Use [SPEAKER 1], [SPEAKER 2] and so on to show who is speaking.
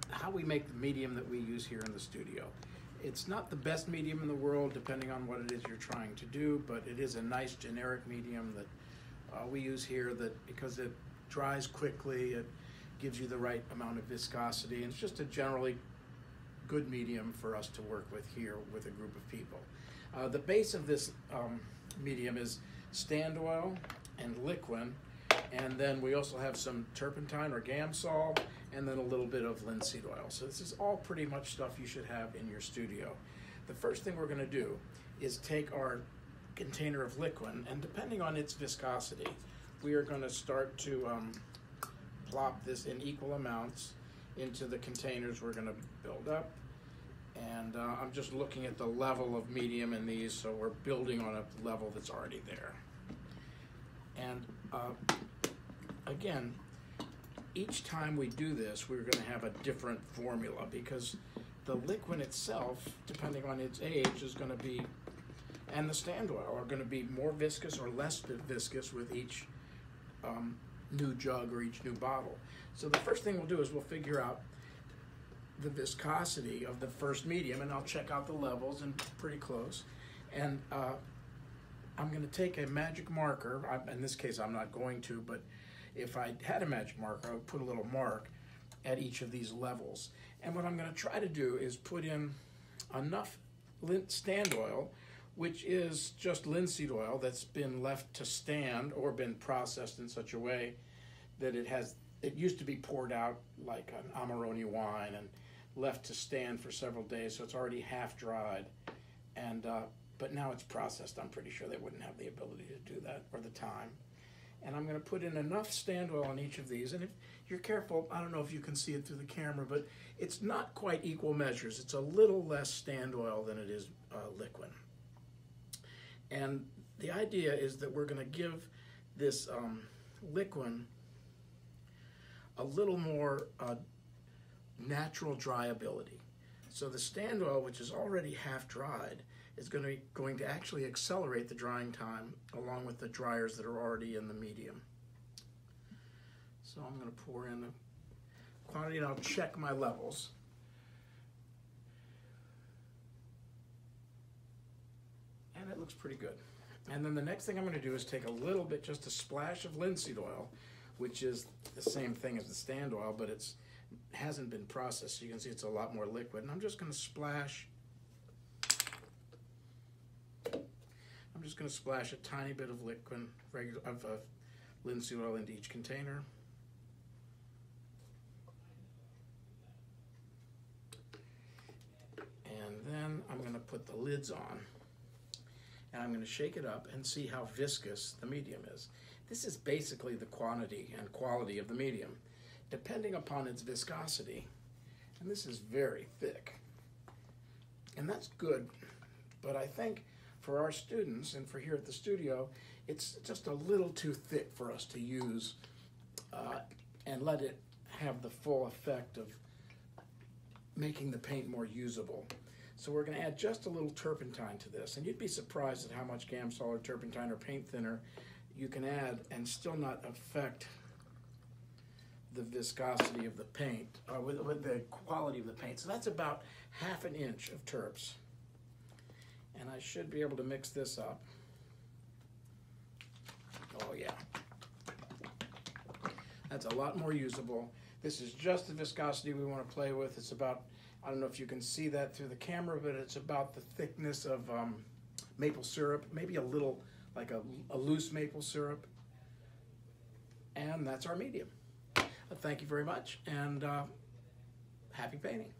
[SPEAKER 1] how we make the medium that we use here in the studio. It's not the best medium in the world, depending on what it is you're trying to do, but it is a nice generic medium that we use here, that because it dries quickly, it gives you the right amount of viscosity, and it's just a generally good medium for us to work with here with a group of people. The base of this medium is Stand Oil and Liquin, and then we also have some turpentine or Gamsol, and then a little bit of linseed oil. So this is all pretty much stuff you should have in your studio. The first thing we're going to do is take our container of Liquin, and depending on its viscosity, we are going to start to plop this in equal amounts into the containers we're going to build up. And I'm just looking at the level of medium in these, so we're building on a level that's already there. And again, each time we do this, we're going to have a different formula, because the Liquin itself, depending on its age, is going to be, and the Stand Oil are going to be more viscous or less viscous with each new jug or each new bottle. So the first thing we'll do is we'll figure out the viscosity of the first medium, and I'll check out the levels, and pretty close. And I'm going to take a magic marker. In this case, I'm not going to, but if I had a magic marker, I would put a little mark at each of these levels. And what I'm going to try to do is put in enough Stand Oil, which is just linseed oil that's been left to stand or been processed in such a way that it used to be poured out like an Amarone wine and left to stand for several days, so it's already half dried. And but now it's processed. I'm pretty sure they wouldn't have the ability to do that or the time. And I'm going to put in enough Stand Oil on each of these. And if you're careful, I don't know if you can see it through the camera, but it's not quite equal measures. It's a little less Stand Oil than it is Liquin. And the idea is that we're going to give this Liquin a little more natural dryability. So the Stand Oil, which is already half dried, is going to actually accelerate the drying time along with the dryers that are already in the medium. So I'm going to pour in the quantity, and I'll check my levels. And it looks pretty good. And then the next thing I'm going to do is take a little bit, just a splash of linseed oil, which is the same thing as the Stand Oil, but it hasn't been processed, so you can see it's a lot more liquid. And I'm just going to splash a tiny bit of linseed oil into each container. And then I'm going to put the lids on, and I'm going to shake it up and see how viscous the medium is. This is basically the quantity and quality of the medium, depending upon its viscosity. And this is very thick. And that's good, but I think for our students and for here at the studio, it's just a little too thick for us to use and let it have the full effect of making the paint more usable. So we're going to add just a little turpentine to this, and you'd be surprised at how much Gamsol or turpentine or paint thinner you can add and still not affect the viscosity of the paint, with the quality of the paint. So that's about ½ an inch of turps. And I should be able to mix this up. Oh yeah. That's a lot more usable. This is just the viscosity we want to play with. It's about, I don't know if you can see that through the camera, but it's about the thickness of maple syrup, maybe a little, like a loose maple syrup. And that's our medium. Thank you very much, and happy painting.